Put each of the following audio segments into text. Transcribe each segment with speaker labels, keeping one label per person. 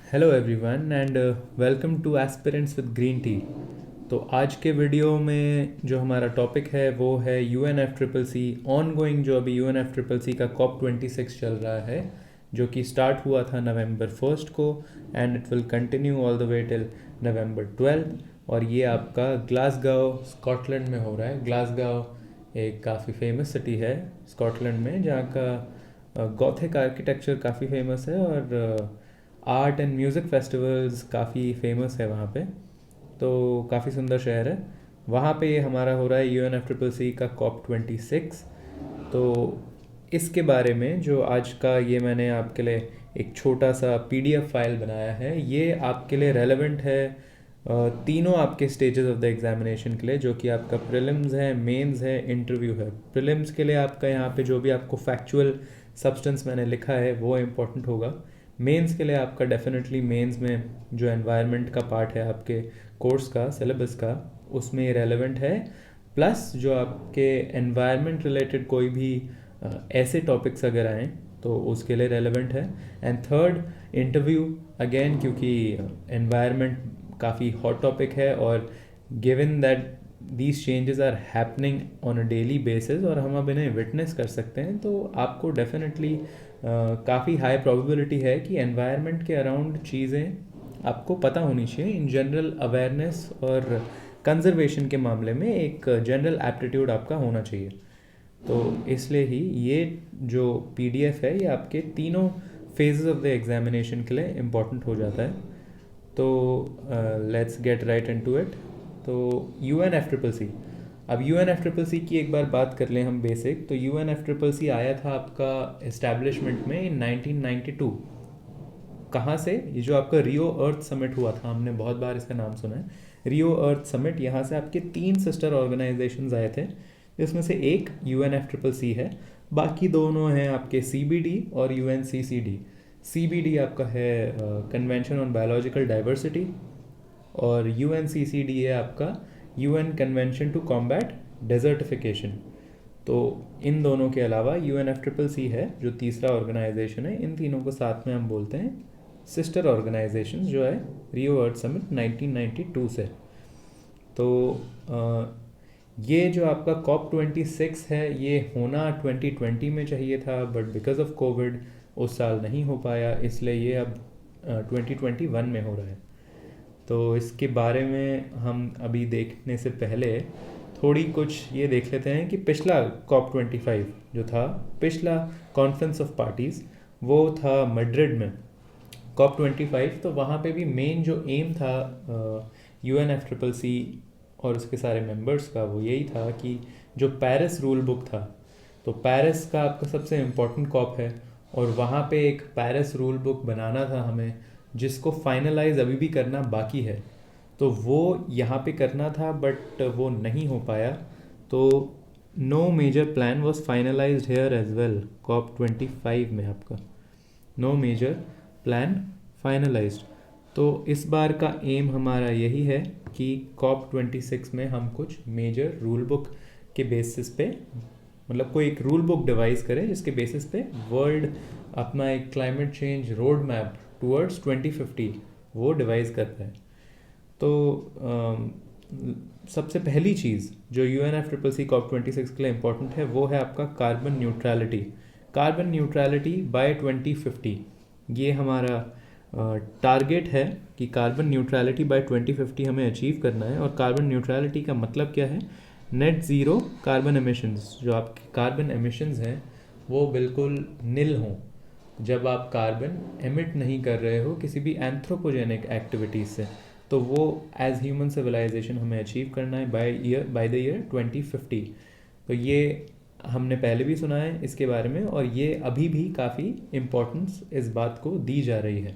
Speaker 1: Hello everyone and welcome two aspirants with green tea. तो आज के वीडियो में जो हमारा टॉपिक है वो है UNFCCC ऑन गोइंग, जो अभी UNFCCC का COP26 चल रहा है, जो कि स्टार्ट हुआ था November 1 को and it will continue all the way till November 12। और ये आपका ग्लासगो स्कॉटलैंड में हो रहा है। ग्लासगो एक काफ़ी फेमस सिटी है स्कॉटलैंड में, जहाँ का गॉथिक आर्किटेक्चर काफ़ी फेमस है और आर्ट एंड म्यूज़िक फेस्टिवल्स काफ़ी फेमस है वहाँ पे। तो काफ़ी सुंदर शहर है। वहाँ पे ये हमारा हो रहा है UNFCCC का COP26। तो इसके बारे में जो आज का ये मैंने आपके लिए एक छोटा सा PDF फाइल बनाया है, ये आपके लिए रेलेवेंट है तीनों आपके स्टेजेस ऑफ द एग्जामिनेशन के लिए, जो कि आपका प्रीलिम्स है, मेंस है, इंटरव्यू है। प्रीलिम्स के लिए आपका यहाँ पे जो भी आपको फैक्चुअल सब्सटेंस मैंने लिखा है वो इम्पोर्टेंट होगा। मेंस के लिए आपका डेफिनेटली मेंस में जो एनवायरनमेंट का पार्ट है आपके कोर्स का, सिलेबस का, उसमें ये रेलेवेंट है। प्लस जो आपके एनवायरनमेंट रिलेटेड कोई भी ऐसे टॉपिक्स अगर आएँ तो उसके लिए रेलेवेंट है। एंड थर्ड, इंटरव्यू अगेन, क्योंकि एनवायरनमेंट काफ़ी हॉट टॉपिक है और given that these changes are happening on a daily basis और हम अब इन्हें विटनेस कर सकते हैं, तो आपको डेफिनेटली काफ़ी हाई प्रोबेबिलिटी है कि एनवायरनमेंट के अराउंड चीज़ें आपको पता होनी चाहिए। इन जनरल अवेयरनेस और कंजर्वेशन के मामले में एक जनरल एप्टीट्यूड आपका होना चाहिए। तो इसलिए ही ये जो PDF है ये आपके तीनों फेजेस ऑफ द एग्जामिनेशन के लिए इम्पोर्टेंट हो जाता है। तो let's get right into it. तो UNFCCC, अब UNFCCC की एक बार बात कर लें हम बेसिक। तो UNFCCC आया था आपका इस्टेब्लिशमेंट में इन 1992। कहाँ से? ये जो आपका रियो अर्थ समिट हुआ था, हमने बहुत बार इसका नाम सुना है, रियो अर्थ समिट। यहाँ से आपके 3 सिस्टर ऑर्गेनाइजेशंस आए थे, जिसमें से एक UNFCCC है, बाकी दोनों हैं आपके CBD और UNCCD। CBD आपका है कन्वेंशन ऑन बायोलॉजिकल डाइवर्सिटी और UNCCD है आपका UN convention to combat desertification. तो इन दोनों के अलावा UNFCCC है जो तीसरा ऑर्गेनाइजेशन है। इन तीनों को साथ में हम बोलते हैं सिस्टर ऑर्गेनाइजेशन, जो है रियो अर्थ समिट 1992 से। तो ये जो आपका COP26 है ये होना 2020 में चाहिए था, बट बिकॉज ऑफ कोविड उस साल नहीं हो पाया, इसलिए ये अब 2021 में हो रहा है। तो इसके बारे में हम अभी देखने से पहले थोड़ी कुछ ये देख लेते हैं कि पिछला COP25 जो था, पिछला कॉन्फ्रेंस ऑफ पार्टीज़, वो था मैड्रिड में COP25। तो वहाँ पे भी मेन जो एम था UNFCCC और उसके सारे मेंबर्स का, वो यही था कि जो पेरिस रूल बुक था, तो पेरिस का आपका सबसे इम्पोर्टेंट COP है और वहाँ पे एक पेरिस रूल बुक बनाना था हमें, जिसको फाइनलाइज अभी भी करना बाकी है। तो वो यहाँ पे करना था बट वो नहीं हो पाया। तो no major plan was finalised here as well. COP25 में आपका नो मेजर प्लान फाइनलाइज्ड। तो इस बार का एम हमारा यही है कि COP26 में हम कुछ मेजर रूल बुक के बेसिस पे, मतलब कोई एक रूल बुक डिवाइस करें जिसके बेसिस पे वर्ल्ड अपना एक climate change road map towards 2050 वो डिवाइस करता है। तो सबसे पहली चीज़ जो UNFCCC COP26 के लिए इम्पोर्टेंट है वो है आपका carbon neutrality. Carbon neutrality by 2050 ये हमारा टारगेट है कि कार्बन न्यूट्रलिटी बाय 2050 हमें अचीव करना है। और कार्बन न्यूट्रलिटी का मतलब क्या है? Net zero carbon emissions. जो आपके कार्बन एमिशंस हैं वो बिल्कुल निल हों, जब आप कार्बन एमिट नहीं कर रहे हो किसी भी एंथ्रोपोजेनिक एक्टिविटीज़ से। तो वो एज ह्यूमन सिविलाइजेशन हमें अचीव करना है बाय द ईयर 2050। तो ये हमने पहले भी सुना है इसके बारे में और ये अभी भी काफ़ी इम्पोर्टेंस इस बात को दी जा रही है।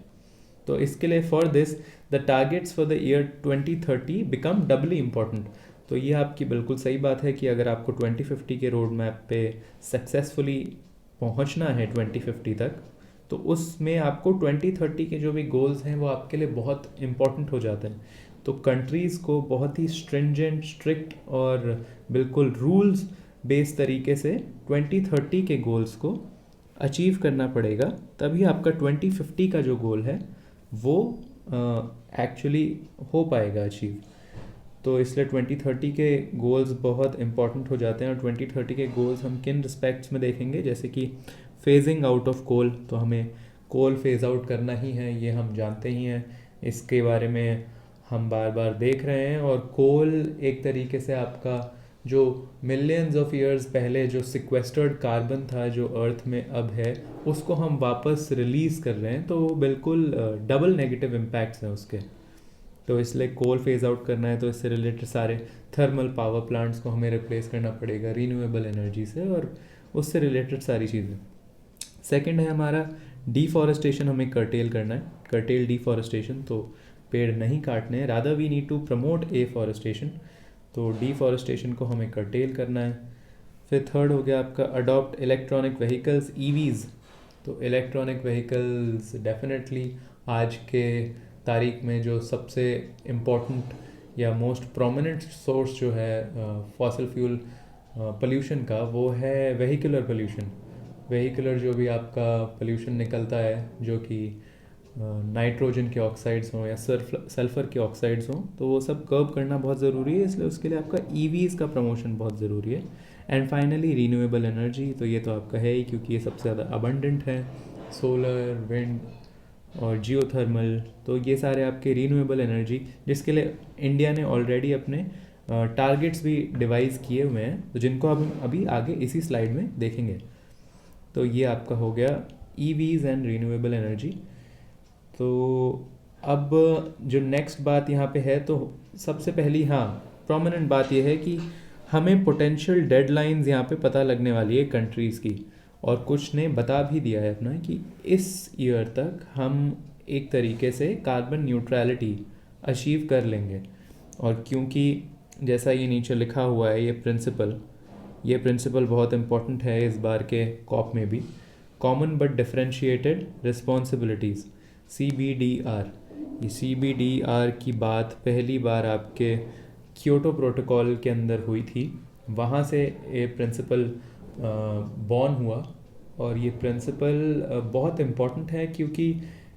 Speaker 1: तो इसके लिए for this the targets for the year 2030 become doubly important. तो ये आपकी बिल्कुल सही बात है कि अगर आपको 2050 के रोड मैप पे सक्सेसफुली पहुंचना है 2050 तक, तो उसमें आपको 2030 के जो भी गोल्स हैं वो आपके लिए बहुत इम्पॉर्टेंट हो जाते हैं। तो कंट्रीज़ को बहुत ही स्ट्रिंजेंट, स्ट्रिक्ट और बिल्कुल रूल्स बेस्ड तरीके से 2030 के गोल्स को अचीव करना पड़ेगा, तभी आपका 2050 का जो गोल है वो एक्चुअली हो पाएगा अचीव। तो इसलिए 2030 के गोल्स बहुत इंपॉर्टेंट हो जाते हैं। और 2030 के गोल्स हम किन रिस्पेक्ट्स में देखेंगे, जैसे कि फेजिंग आउट ऑफ कोल, तो हमें कोल फेज आउट करना ही है, ये हम जानते ही हैं, इसके बारे में हम बार बार देख रहे हैं। और कोल एक तरीके से आपका जो मिलियंस ऑफ ईयर्स पहले जो सिक्वेस्टर्ड कार्बन था जो अर्थ में अब है, उसको हम वापस रिलीज़ कर रहे हैं, तो बिल्कुल डबल नेगेटिव इम्पैक्ट्स हैं उसके। तो इसलिए कोल फेज आउट करना है, तो इससे रिलेटेड सारे थर्मल पावर प्लांट्स को हमें रिप्लेस करना पड़ेगा रीन्यूएबल एनर्जी से, और उससे रिलेटेड सारी चीज़ें। सेकंड है हमारा डिफॉरेस्टेशन, हमें कर्टेल करना है, कर्टेल डिफॉरेस्टेशन, तो पेड़ नहीं काटने हैं, rather we need to promote afforestation, तो डिफॉरेस्टेशन को हमें कर्टेल करना है। फिर थर्ड हो गया आपका अडॉप्ट इलेक्ट्रॉनिक व्हीकल्स, ईवीज़, तो इलेक्ट्रॉनिक व्हीकल्स डेफिनेटली आज के तारीख में जो सबसे इम्पोर्टेंट या मोस्ट प्रोमिनेंट सोर्स जो है फॉसिल फ्यूल पोल्यूशन का, वो है वेहिकुलर पोल्यूशन। वेहिकुलर जो भी आपका पोल्यूशन निकलता है, जो कि नाइट्रोजन के ऑक्साइड्स हों या सल्फ़र के ऑक्साइड्स हों, तो वो सब कर्ब करना बहुत ज़रूरी है, इसलिए उसके लिए आपका ईवीज़ का प्रमोशन बहुत ज़रूरी है। एंड फाइनली रीन्यूएबल एनर्जी, तो ये तो आपका है ही, क्योंकि ये सबसे ज़्यादा अबंडेंट है, सोलर, विंड और जियोथर्मल, तो ये सारे आपके रीन्यूएबल एनर्जी, जिसके लिए इंडिया ने ऑलरेडी अपने टारगेट्स भी डिवाइस किए हुए हैं, तो जिनको हम अभी आगे इसी स्लाइड में देखेंगे। तो ये आपका हो गया ईवीज़ एंड रीन्यूएबल एनर्जी। तो अब जो नेक्स्ट बात यहाँ पे है, तो सबसे पहली प्रोमिनेंट बात ये है कि हमें पोटेंशियल डेडलाइंस यहाँ पे पता लगने वाली है कंट्रीज़ की, और कुछ ने बता भी दिया है अपना कि इस ईयर तक हम एक तरीके से कार्बन न्यूट्रलिटी अचीव कर लेंगे। और क्योंकि जैसा ये नीचे लिखा हुआ है, ये प्रिंसिपल बहुत इम्पोर्टेंट है इस बार के कॉप में भी, common but differentiated responsibilities, CBDR। ये CBDR की बात पहली बार आपके क्योटो प्रोटोकॉल के अंदर हुई थी, वहाँ से ये प्रिंसिपल बॉर्न हुआ। और ये प्रिंसिपल बहुत इम्पॉर्टेंट है, क्योंकि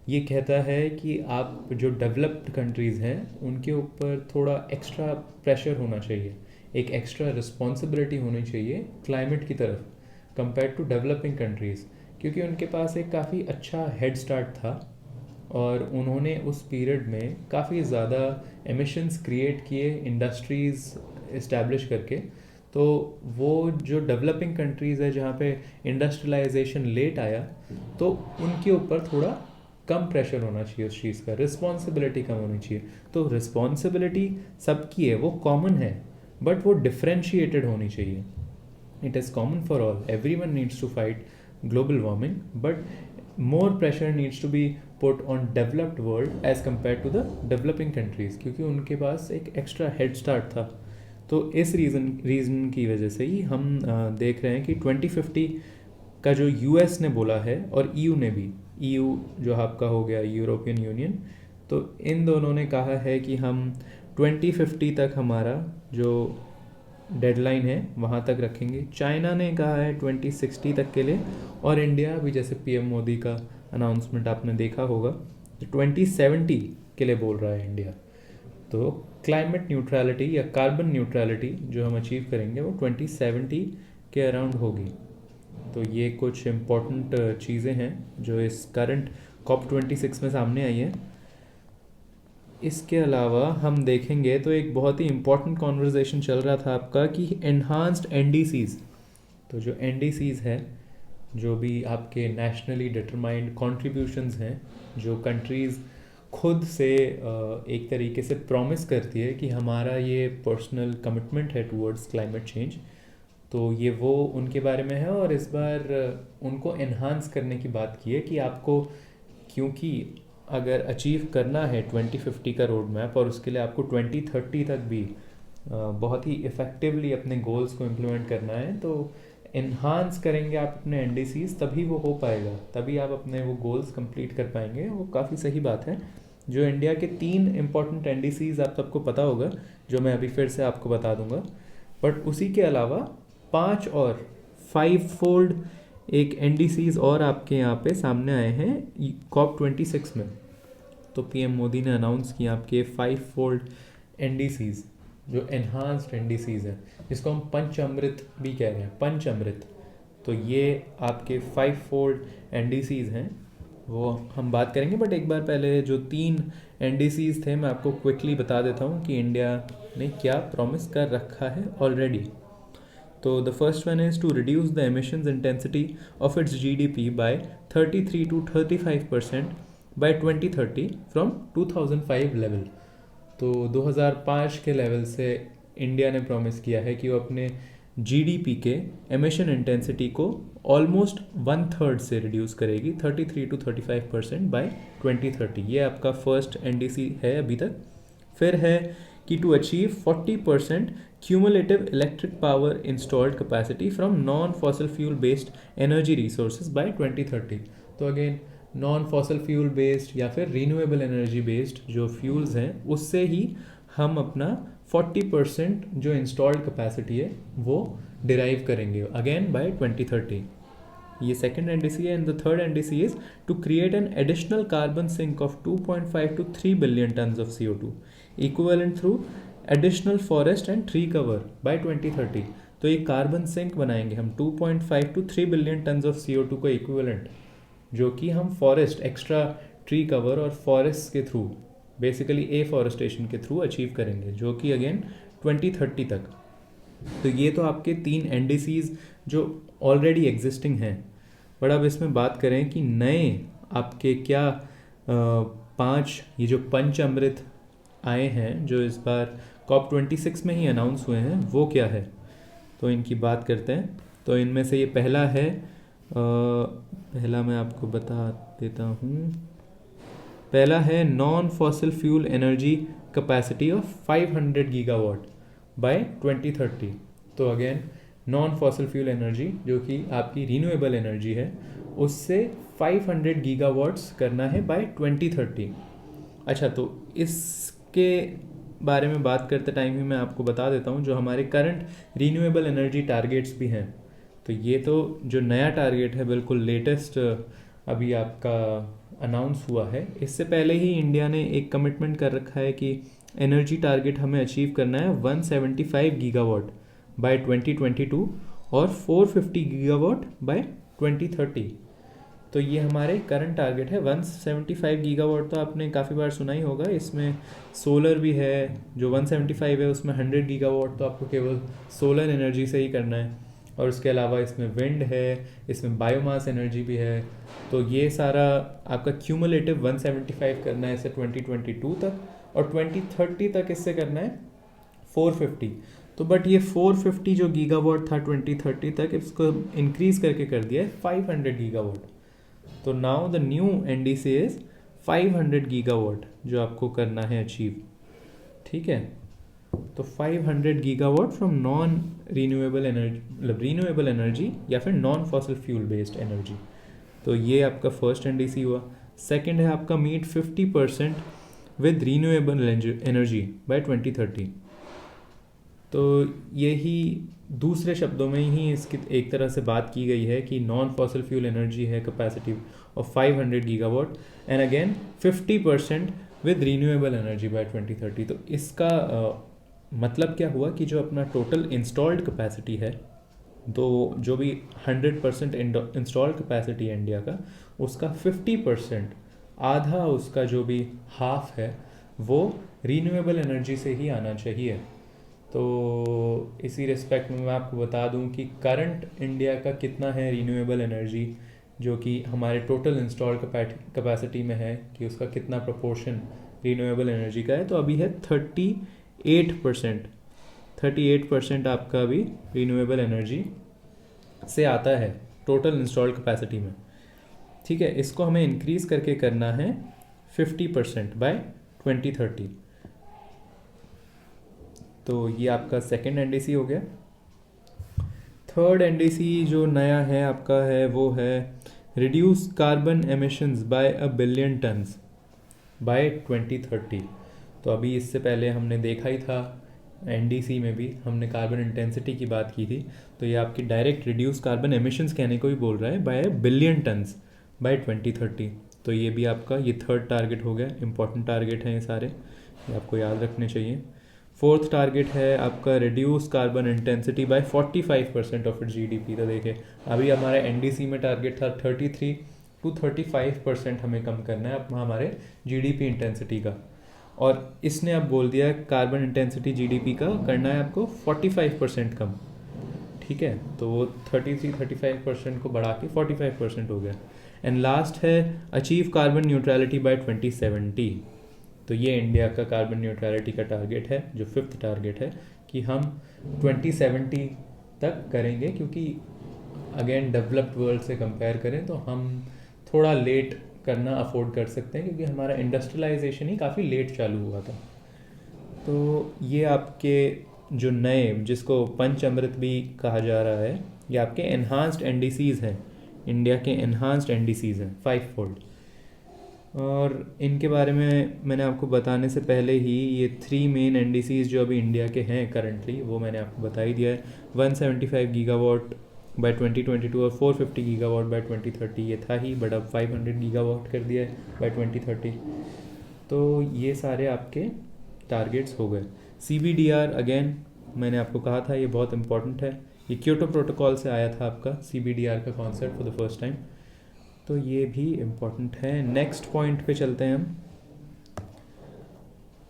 Speaker 1: ये कहता है कि आप जो डेवलप्ड कंट्रीज़ हैं उनके ऊपर थोड़ा एक्स्ट्रा प्रेशर होना चाहिए, एक एक्स्ट्रा रिस्पॉन्सिबिलिटी होनी चाहिए क्लाइमेट की तरफ कंपेयर टू डेवलपिंग कंट्रीज़, क्योंकि उनके पास एक काफ़ी अच्छा हेड स्टार्ट था और उन्होंने उस पीरियड में काफ़ी ज़्यादा एमिशंस क्रिएट किए इंडस्ट्रीज़ इस्टेब्लिश करके। तो वो जो डेवलपिंग कंट्रीज़ है जहाँ पे इंडस्ट्रियलाइजेशन लेट आया, तो उनके ऊपर थोड़ा कम प्रेशर होना चाहिए उस चीज़ का, रिस्पॉन्सिबिलिटी कम होनी चाहिए। तो रिस्पॉन्सिबिलिटी सबकी है, वो कॉमन है, बट वो डिफरेंशिएटेड होनी चाहिए। It is common for all, everyone needs to fight global warming, but more pressure needs to be put on developed world as compared to the developing countries, क्योंकि उनके पास एक एक्स्ट्रा हेड स्टार्ट था। तो इस reason की वजह से ही हम देख रहे हैं कि 2050 का जो US ने बोला है और EU ने भी, EU जो आपका हो गया यूरोपियन यूनियन, तो इन दोनों ने कहा है कि हम 2050 तक हमारा जो डेडलाइन है वहाँ तक रखेंगे। चाइना ने कहा है 2060 तक के लिए, और इंडिया भी, जैसे PM मोदी का अनाउंसमेंट आपने देखा होगा, तो 2070 के लिए बोल रहा है इंडिया। तो क्लाइमेट न्यूट्रलिटी या कार्बन न्यूट्रलिटी जो हम अचीव करेंगे वो 2070 के अराउंड होगी। तो ये कुछ इम्पोर्टेंट चीज़ें हैं जो इस करंट COP26 में सामने आई हैं। इसके अलावा हम देखेंगे तो एक बहुत ही इम्पोर्टेंट कॉन्वर्जेशन चल रहा था आपका कि एनहांस्ड NDCs, तो जो NDCs है, जो भी आपके नेशनली डिटरमाइंड कॉन्ट्रीब्यूशंस हैं, जो कंट्रीज़ खुद से एक तरीके से प्रॉमिस करती है कि हमारा ये पर्सनल कमिटमेंट है टुवर्ड्स क्लाइमेट चेंज, तो ये वो उनके बारे में है। और इस बार उनको एनहांस करने की बात की है कि आपको, क्योंकि अगर अचीव करना है 2050 का रोड मैप, और उसके लिए आपको 2030 तक भी बहुत ही इफ़ेक्टिवली अपने गोल्स को इम्प्लीमेंट करना है, तो इन्हांस करेंगे आप अपने NDCs, तभी वो हो पाएगा, तभी आप अपने वो गोल्स कंप्लीट कर पाएंगे। वो काफ़ी सही बात है। जो इंडिया के 3 इम्पॉर्टेंट NDCs आप सबको पता होगा, जो मैं अभी फिर से आपको बता दूंगा, बट उसी के अलावा 5 और 5 फोल्ड एक NDCs और आपके यहाँ पे सामने आए हैं COP26 में। तो पीएम मोदी ने अनाउंस किया आपके 5-fold NDCs, जो एनहांस्ड NDCs हैं, जिसको हम पंचामृत भी कह रहे हैं, पंचामृत। तो ये आपके 5-fold NDCs हैं, वो हम बात करेंगे। बट एक बार पहले जो 3 NDCs थे मैं आपको क्विकली बता देता हूँ कि इंडिया ने क्या प्रॉमिस कर रखा है ऑलरेडी। तो the first one is to reduce the emissions intensity of its GDP by 33 to 35% by 2030 from 2005 level. तो 2005 के लेवल से इंडिया ने प्रॉमिस किया है कि वो अपने GDP के एमिशन इंटेंसिटी को ऑलमोस्ट 1/3 से रिड्यूस करेगी, 33 to 35% बाय 2030। ये आपका फर्स्ट NDC है अभी तक। फिर है कि to achieve 40% cumulative electric power installed capacity from non fossil fuel based energy resources by 2030। तो again non fossil fuel based या फिर रीन्यूएबल एनर्जी बेस्ड जो फ्यूल्स हैं उससे ही हम अपना 40% जो इंस्टॉल्ड कैपेसिटी है वो डिराइव करेंगे अगेन बाय 2030। ये सेकेंड NDC है। And the third NDC is to create an additional carbon sink of 2.5 to 3 billion tons of CO2 equivalent through additional forest and tree cover by 2030। तो ये carbon sink बनाएंगे हम 2.5 to 3 billion tons of CO2 को equivalent, जो कि हम forest extra tree cover और forest के थ्रू बेसिकली एफॉरेस्टेशन के थ्रू अचीव करेंगे, जो कि अगेन 2030 तक। तो ये तो आपके 3 NDCs जो ऑलरेडी एग्जिस्टिंग हैं। बट अब इसमें बात करें कि नए आपके क्या 5 ये जो पंचामृत आए हैं जो इस बार COP26 में ही अनाउंस हुए हैं, वो क्या है, तो इनकी बात करते हैं। तो इनमें से ये पहला है, पहला मैं आपको बता देता हूँ। पहला है non fossil fuel energy capacity of 500 gigawatt by 2030। तो again non fossil fuel energy जो कि आपकी रीन्यूएबल एनर्जी है उससे 500 गीगावाट्स करना है बाय 2030। अच्छा, तो इसके बारे में बात करते टाइम ही मैं आपको बता देता हूँ जो हमारे करंट रीन्यूएबल एनर्जी टारगेट्स भी हैं। तो ये तो जो नया टारगेट है बिल्कुल लेटेस्ट अभी आपका अनाउंस हुआ है। इससे पहले ही इंडिया ने एक कमिटमेंट कर रखा है कि एनर्जी टारगेट हमें अचीव करना है 175 गीगावाट बाय 2022 और 450 गीगावाट बाय 2030। तो ये हमारे करंट टारगेट है 175 गीगावाट। तो आपने काफ़ी बार सुना ही होगा, इसमें सोलर भी है। जो 175 है उसमें 100 गीगावाट तो आपको केवल सोलर एनर्जी से ही करना है, और उसके अलावा इसमें विंड है, इसमें बायोमास एनर्जी भी है। तो ये सारा आपका क्यूमुलेटिव 175 करना है इसे 2022 तक, और 2030 तक इससे करना है 450। तो बट ये 450 जो गीगावाट था 2030 तक, इसको इंक्रीज करके कर दिया है 500 गीगावाट। तो now the new NDC is 500 gigawatt जो आपको करना है अचीव। ठीक है, तो 500 gigawatt from non renewable energy, मतलब रीन्यूएबल एनर्जी या फिर non fossil fuel based energy. तो ये आपका फर्स्ट NDC हुआ। सेकंड है आपका meet 50% with renewable energy by 2030। तो यही दूसरे शब्दों में ही इसकी एक तरह से बात की गई है कि नॉन फॉसिल फ्यूल एनर्जी है capacity of 500 gigawatt and again 50% with renewable energy by 2030। तो इसका मतलब क्या हुआ कि जो अपना टोटल इंस्टॉल्ड कैपेसिटी है, तो जो भी 100% इंस्टॉल्ड कैपेसिटी है इंडिया का, उसका 50%, आधा उसका जो भी हाफ है वो रीन्यूएबल एनर्जी से ही आना चाहिए। तो इसी रिस्पेक्ट में मैं आपको बता दूं कि करंट इंडिया का कितना है रीन्यूएबल एनर्जी जो कि हमारे टोटल इंस्टॉल्ड कैपेसिटी में है, कि उसका कितना प्रोपोर्शन रीन्यूएबल एनर्जी का है। तो अभी है 38% आपका अभी रीन्यूएबल एनर्जी से आता है टोटल इंस्टॉल्ड कैपेसिटी में। ठीक है, इसको हमें इंक्रीज करके करना है 50% बाय 2030। तो ये आपका सेकेंड NDC हो गया। थर्ड NDC जो नया है आपका है वो है reduce carbon emissions by 1 billion tons by 2030। तो अभी इससे पहले हमने देखा ही था NDC में भी हमने कार्बन इंटेंसिटी की बात की थी। तो ये आपकी डायरेक्ट रिड्यूस कार्बन एमिशंस कहने को ही बोल रहा है बाय 1 बिलियन टन्स बाय 2030। तो ये भी आपका ये थर्ड टारगेट हो गया, इंपॉर्टेंट टारगेट हैं ये सारे, ये आपको याद रखने चाहिए। फोर्थ टारगेट है आपका reduce carbon intensity bye 45% of its GDP. तो देखिए अभी हमारे एनडीसी में टारगेट था 33 to 35% हमें कम करना है अब हमारे जीडीपी इंटेंसिटी का, और इसने अब बोल दिया कार्बन इंटेंसिटी जीडीपी का करना है आपको 45% कम। ठीक है, तो वो 33-35% को बढ़ा के 45% हो गया। एंड लास्ट है अचीव कार्बन न्यूट्रलिटी बाय 2070। तो ये इंडिया का कार्बन न्यूट्रलिटी का टारगेट है, जो फिफ्थ टारगेट है कि हम 2070 तक करेंगे, क्योंकि अगेन डेवलप्ड वर्ल्ड से कंपेयर करें तो हम थोड़ा लेट करना अफोर्ड कर सकते हैं, क्योंकि हमारा इंडस्ट्रियलाइजेशन ही काफ़ी लेट चालू हुआ था। तो ये आपके जो नए, जिसको पंच अमृत भी कहा जा रहा है, ये आपके एनहांस्ड एनडीसीज़ हैं, इंडिया के एनहांस्ड एनडीसीज़ हैं 5 फोल्ड। और इनके बारे में मैंने आपको बताने से पहले ही ये 3 मेन एनडीसीज़ जो अभी इंडिया के हैं करंटली, वो मैंने आपको बता ही दिया है। 175 गीगावाट बाय 2022 और 450 गीगावाट बाय 2030 ये था ही, बट अब 500 गीगावाट कर दिया है बाय 2030। तो ये सारे आपके टारगेट्स हो गए। CBDR अगेन मैंने आपको कहा था ये बहुत इंपॉर्टेंट है, ये क्योटो प्रोटोकॉल से आया था आपका CBDR का concept for the first time, तो ये भी इम्पॉर्टेंट है। नेक्स्ट पॉइंट पे चलते हैं हम।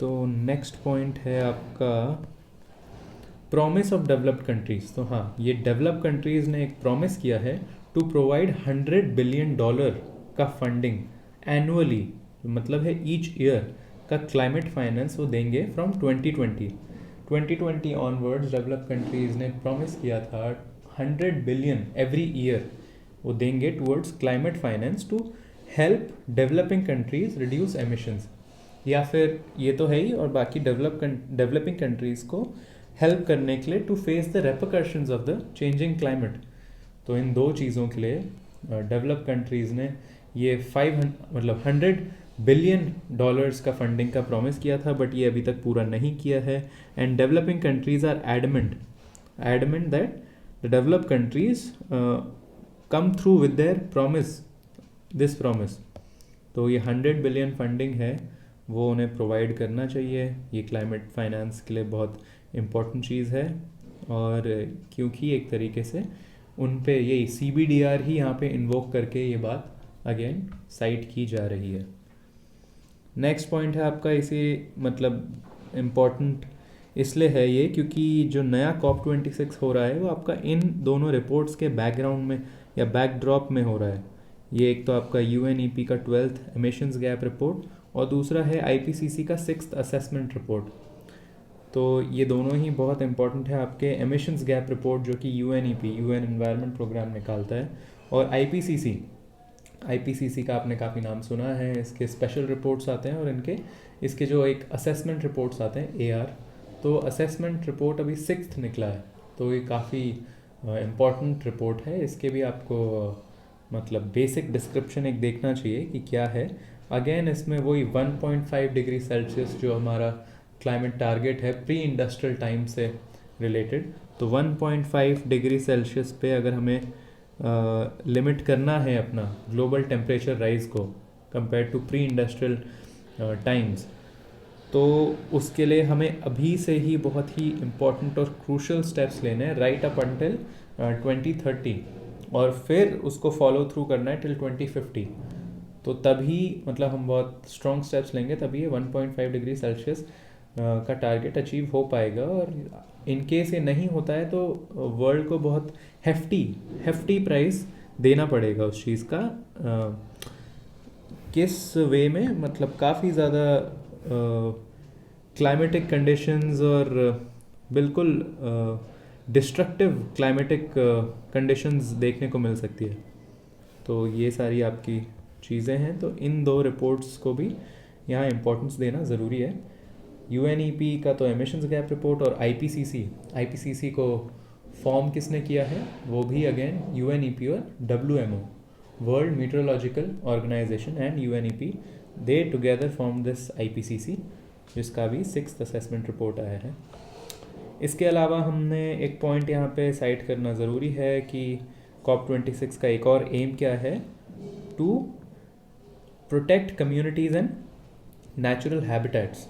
Speaker 1: तो नेक्स्ट पॉइंट है आपका प्रॉमिस ऑफ डेवलप्ड कंट्रीज़। तो हाँ, ये डेवलप्ड कंट्रीज़ ने एक प्रॉमिस किया है टू प्रोवाइड $100 बिलियन का फंडिंग एनुअली, मतलब है ईच ईयर का क्लाइमेट फाइनेंस वो देंगे फ्रॉम 2020 ऑनवर्ड्स। डेवलप्ड कंट्रीज़ ने प्रॉमिस किया था 100 बिलियन एवरी ईयर वो देंगे towards climate finance to help developing countries reduce emissions, या फिर ये तो है ही, और बाकी डेवलपिंग कंट्रीज़ को हेल्प करने के लिए to face the repercussions of the changing climate. तो इन दो चीज़ों के लिए डेवलप कंट्रीज़ ने ये 100 बिलियन डॉलर्स का फंडिंग का प्रॉमिस किया था, बट ये अभी तक पूरा नहीं किया है। And developing countries are adamant that the developed countries come through with their this promise. तो ये 100 बिलियन फंडिंग है वो उन्हें प्रोवाइड करना चाहिए। ये क्लाइमेट फाइनेंस के लिए बहुत इम्पॉर्टेंट चीज़ है, और क्योंकि एक तरीके से उन पे यही CBDR ही यहाँ पे इन्वोक करके ये बात अगेन साइट की जा रही है। नेक्स्ट पॉइंट है आपका, इसी मतलब इम्पॉर्टेंट इसलिए है ये क्योंकि जो नया COP26 हो रहा है वो आपका इन दोनों रिपोर्ट्स के बैकग्राउंड में या बैकड्रॉप में हो रहा है। ये एक तो आपका UNEP का 12th एमिशंस गैप रिपोर्ट, और दूसरा है IPCC का 6th असेसमेंट रिपोर्ट। तो ये दोनों ही बहुत इंपॉर्टेंट है आपके। एमिशंस गैप रिपोर्ट जो कि UNEP UN एनवायरनमेंट प्रोग्राम निकालता है, और IPCC का आपने काफ़ी नाम सुना है, इसके स्पेशल रिपोर्ट्स आते हैं, और इसके जो एक असेसमेंट रिपोर्ट्स आते हैं AR। तो असेसमेंट रिपोर्ट अभी 6th निकला है, तो ये काफ़ी इम्पॉर्टेंट रिपोर्ट है। इसके भी आपको मतलब बेसिक डिस्क्रिप्शन एक देखना चाहिए कि क्या है। अगेन इसमें वही 1.5 डिग्री सेल्सियस जो हमारा क्लाइमेट टारगेट है प्री इंडस्ट्रियल टाइम से रिलेटेड, तो 1.5 डिग्री सेल्सियस पे अगर हमें लिमिट करना है अपना ग्लोबल टेम्परेचर राइज को compare to pre industrial times, तो उसके लिए हमें अभी से ही बहुत ही इम्पोर्टेंट और क्रूशल स्टेप्स लेने हैं राइट अप अंटिल 2030, और फिर उसको फॉलो थ्रू करना है टिल 2050। तो तभी मतलब हम बहुत स्ट्रॉन्ग स्टेप्स लेंगे, तभी ये 1.5 डिग्री सेल्सियस का टारगेट अचीव हो पाएगा। और इन केस ये नहीं होता है तो वर्ल्ड को बहुत हेफ्टी प्राइस देना पड़ेगा उस चीज़ का। किस वे में, मतलब काफ़ी ज़्यादा क्लाइमेटिक कंडीशंस और बिल्कुल डिस्ट्रक्टिव क्लाइमेटिक कंडीशंस देखने को मिल सकती है। तो ये सारी आपकी चीज़ें हैं, तो इन दो रिपोर्ट्स को भी यहाँ इम्पोर्टेंस देना ज़रूरी है। UNEP का तो एमिशंस गैप रिपोर्ट, और IPCC को फॉर्म किसने किया है, वो भी अगेन UNEP और WMO world meteorological organisation and UNEP, they together form this IPCC, जिसका भी 6th असेसमेंट रिपोर्ट आया है। इसके अलावा हमने एक पॉइंट यहाँ पे साइट करना ज़रूरी है कि COP26 का एक और एम क्या है, to protect communities and natural habitats.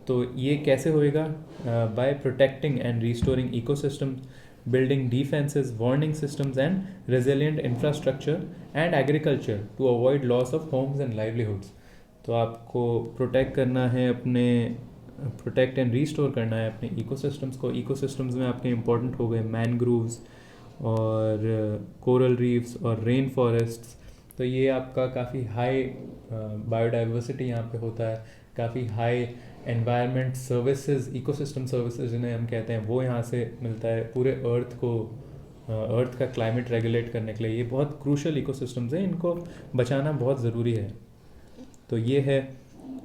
Speaker 1: तो ये कैसे होएगा? By protecting and restoring ecosystem, building defenses, warning systems and resilient infrastructure and agriculture to avoid loss of homes and livelihoods। तो आपको प्रोटेक्ट करना है अपने, प्रोटेक्ट एंड रिस्टोर करना है अपने इकोसिस्टम्स को। इकोसिस्टम्स में आपके इंपॉर्टेंट हो गए मैनग्रोव्स और कोरल रीफ्स और रेन फॉरेस्ट्स। तो ये आपका काफ़ी हाई बायोडाइवर्सिटी यहाँ पे होता है, काफ़ी high environment services, ecosystem services जिन्हें हम कहते हैं, वो यहाँ से मिलता है पूरे अर्थ को, अर्थ का क्लाइमेट रेगुलेट करने के लिए। ये बहुत क्रूशल इकोसिस्टम्स हैं, इनको बचाना बहुत ज़रूरी है। तो ये है।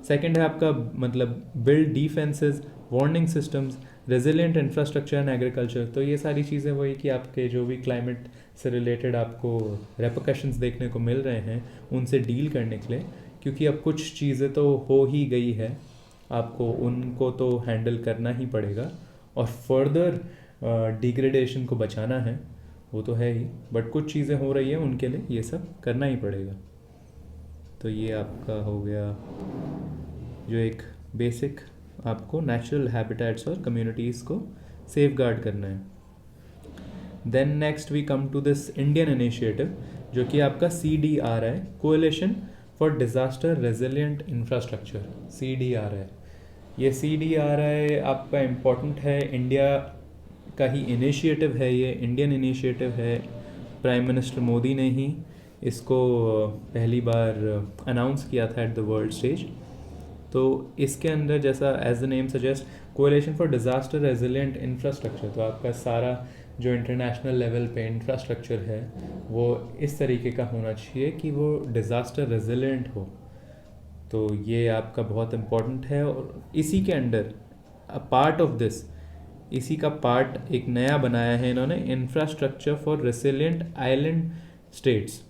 Speaker 1: सेकंड है आपका मतलब build defences, warning systems, resilient infrastructure and agriculture. तो ये सारी चीज़ें वही कि आपके जो भी क्लाइमेट से रिलेटेड आपको रेपरकशंस देखने को मिल रहे हैं उनसे डील करने के लिए, क्योंकि अब कुछ चीज़ें तो हो ही गई है, आपको उनको तो हैंडल करना ही पड़ेगा। और फर्दर डिग्रेडेशन को बचाना है, वो तो है ही, बट कुछ चीज़ें हो रही हैं उनके लिए ये सब करना ही पड़ेगा। तो ये आपका हो गया जो एक बेसिक आपको नेचुरल हैबिटेट्स और कम्युनिटीज़ को सेफ गार्ड करना है। Then next we come to this Indian initiative, जो कि आपका CDR है, coalition for disaster resilient infrastructure, CDR है। ये CDR है आपका इम्पोर्टेंट है, इंडिया का ही इनिशिएटिव है, ये इंडियन इनिशिएटिव है। प्राइम मिनिस्टर मोदी ने ही इसको पहली बार अनाउंस किया था एट द वर्ल्ड स्टेज। तो इसके अंदर जैसा as the name suggest, coalition for disaster resilient infrastructure, तो आपका सारा जो इंटरनेशनल लेवल पे इंफ्रास्ट्रक्चर है वो इस तरीके का होना चाहिए कि वो डिज़ास्टर रेजिलिएंट हो। तो ये आपका बहुत इम्पोर्टेंट है। और इसी के under a part of this, इसी का पार्ट एक नया बनाया है इन्होंने, infrastructure for resilient island states.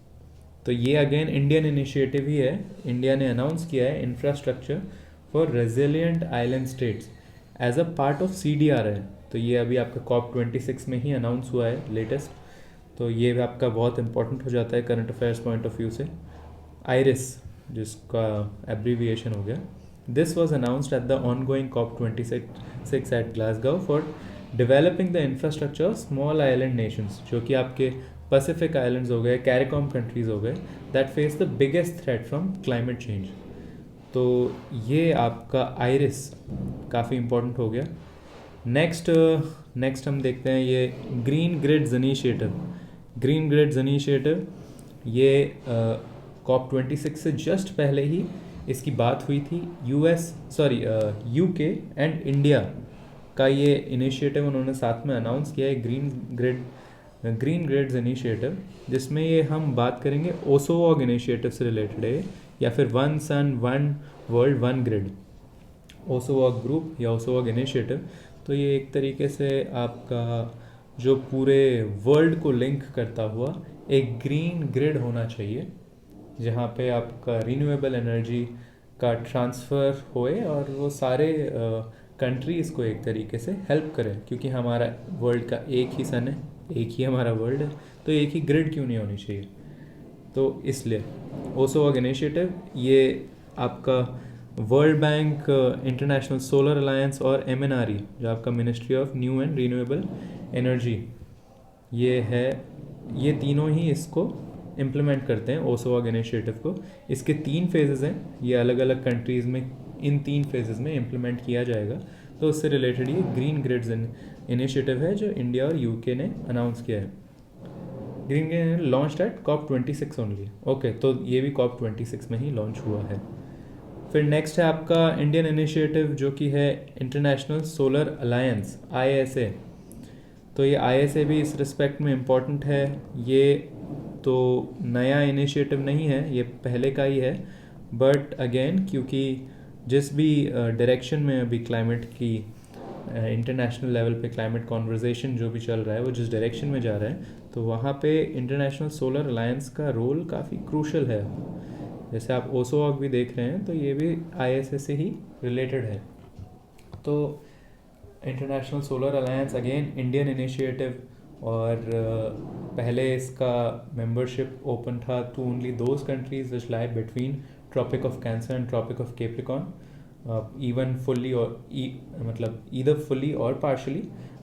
Speaker 1: तो ये अगेन इंडियन इनिशिएटिव ही है, इंडिया ने अनाउंस किया है infrastructure for resilient island states as a part of CDR है। तो ये अभी आपका COP26 में ही अनाउंस हुआ है लेटेस्ट। तो ये आपका बहुत इंपॉर्टेंट हो जाता है current affairs point of view से। आइरिस जिसका एब्रीविएशन हो गया, this was announced at the ongoing COP26 at Glasgow for developing the infrastructure of small island nations, जो कि आपके पैसिफिक आइलैंड्स हो गए, कैरिकॉम कंट्रीज़ हो गए, that face the biggest threat from climate change. तो ये आपका आइरिस काफ़ी इंपॉर्टेंट हो गया। नेक्स्ट हम देखते हैं ये green grids initiative. Green grids initiative ये COP26 से जस्ट पहले ही इसकी बात हुई थी। UK एंड इंडिया का ये इनिशिएटिव उन्होंने साथ में अनाउंस किया है, ग्रीन ग्रिड्स इनिशिएटिव, जिसमें ये हम बात करेंगे ओसोवॉग इनिशिएटिव से रिलेटेड है, या फिर one sun one world one grid, ओसोवॉग ग्रुप या ओसोवॉग इनिशिएटिव। तो ये एक तरीके से आपका जो पूरे वर्ल्ड को लिंक करता हुआ एक ग्रीन ग्रिड होना चाहिए, जहाँ पे आपका रिन्यूएबल एनर्जी का ट्रांसफ़र होए और वो सारे कंट्रीज़ को एक तरीके से हेल्प करें, क्योंकि हमारा वर्ल्ड का एक ही सन है, एक ही हमारा वर्ल्ड है, तो एक ही ग्रिड क्यों नहीं होनी चाहिए। तो इसलिए ओसोवॉग इनिशिएटिव ये आपका world bank, international solar alliance और MNRE जो आपका ministry of new and renewable energy ये है, ये तीनों ही इसको इम्प्लीमेंट करते हैं ओसोवॉग इनिशिएटिव को। इसके 3 फेजेस हैं, ये अलग अलग कंट्रीज़ में इन 3 फेजेस में इम्प्लीमेंट किया जाएगा। तो उससे रिलेटेड ये ग्रीन ग्रिड्स इनिशिएटिव है जो इंडिया और UK ने अनाउंस किया है। Green grid launched at COP26 only. Okay, तो ये भी COP26 में ही लॉन्च हुआ है। फिर नेक्स्ट है आपका इंडियन इनिशिएटिव जो कि है इंटरनेशनल सोलर अलायंस, ISA। तो ये ISA भी इस रिस्पेक्ट में इम्पॉर्टेंट है। ये तो नया इनिशिएटिव नहीं है, ये पहले का ही है, बट अगेन क्योंकि जिस भी डायरेक्शन में अभी क्लाइमेट की इंटरनेशनल लेवल पे क्लाइमेट कॉन्वर्जेशन जो भी चल रहा है वो जिस डायरेक्शन में जा रहा है, तो वहाँ पे इंटरनेशनल सोलर अलायंस का रोल काफ़ी क्रूशल है। जैसे आप ओसोवॉग भी देख रहे हैं, तो ये भी ISA से ही रिलेटेड है। तो international solar alliance again Indian initiative, और पहले इसका मेंबरशिप ओपन था to only those countries which lie between tropic of cancer and tropic of capricorn, even fully or मतलब either fully or partially,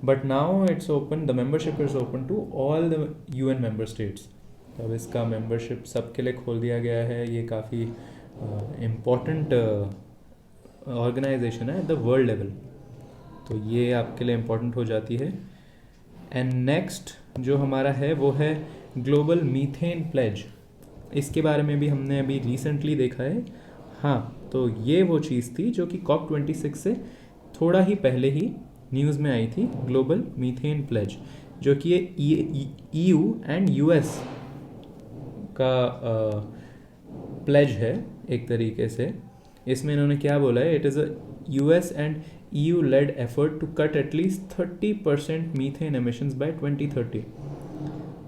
Speaker 1: but now it's open, the membership is open to all the UN member states. तो अब इसका membership सबके लिए खोल दिया गया है. ये काफ़ी important organization है at the world level, तो ये आपके लिए important हो जाती है. एंड नेक्स्ट जो हमारा है वो है ग्लोबल मीथेन प्लेज. इसके बारे में भी हमने अभी रिसेंटली देखा है. हाँ, तो ये वो चीज़ थी जो कि COP26 से थोड़ा ही पहले ही न्यूज़ में आई थी, ग्लोबल मीथेन प्लेज, जो कि ये EU एंड US का प्लेज है एक तरीके से. इसमें इन्होंने क्या बोला है, it is a US and EU led effort to cut at least 30% methane emissions by 2030.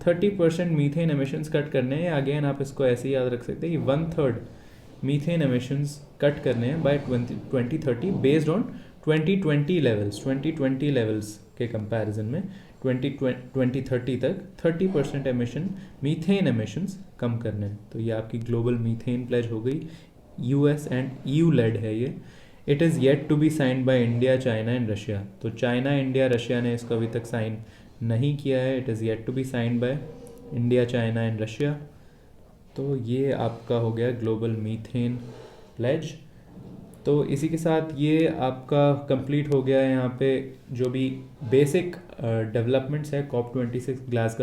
Speaker 1: 30% methane emissions cut करने हैं. अगेन आप इसको ऐसे ही याद रख सकते हैं कि 1/3 मीथेन emissions कट करने हैं by 2030 बेस्ड ऑन 2020 लेवल्स के कंपैरिजन में 2030 तक 30% एमिशन मीथेन emissions कम करने हैं. तो ये आपकी ग्लोबल मीथेन प्लेज हो गई. US एंड EU लेड है ये. It is yet to be sign by India, China and Russia. तो चाइना, इंडिया, रशिया ने इसको अभी तक साइन नहीं किया है. It is yet to be sign by India, China and Russia. तो ये आपका हो गया ग्लोबल मीथेन प्लेज. तो इसी के साथ ये आपका कंप्लीट हो गया है यहाँ पे जो भी बेसिक डेवलपमेंट्स है COP26 ग्लासगो